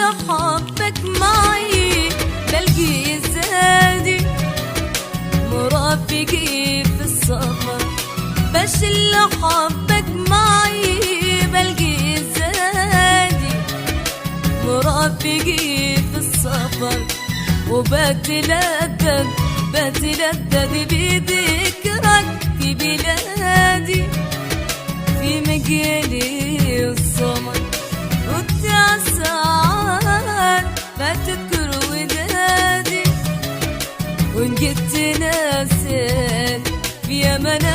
اللي حبك معي بلقي زادي مرافقي في السفر. بس اللي حبك معي بلقي زادي مرافقي في السفر. وبتلذذ بذكرك في بلادي في مجالي الصمد. والتعسان ما تذكر ودادي وإن جيت ناسك في يمن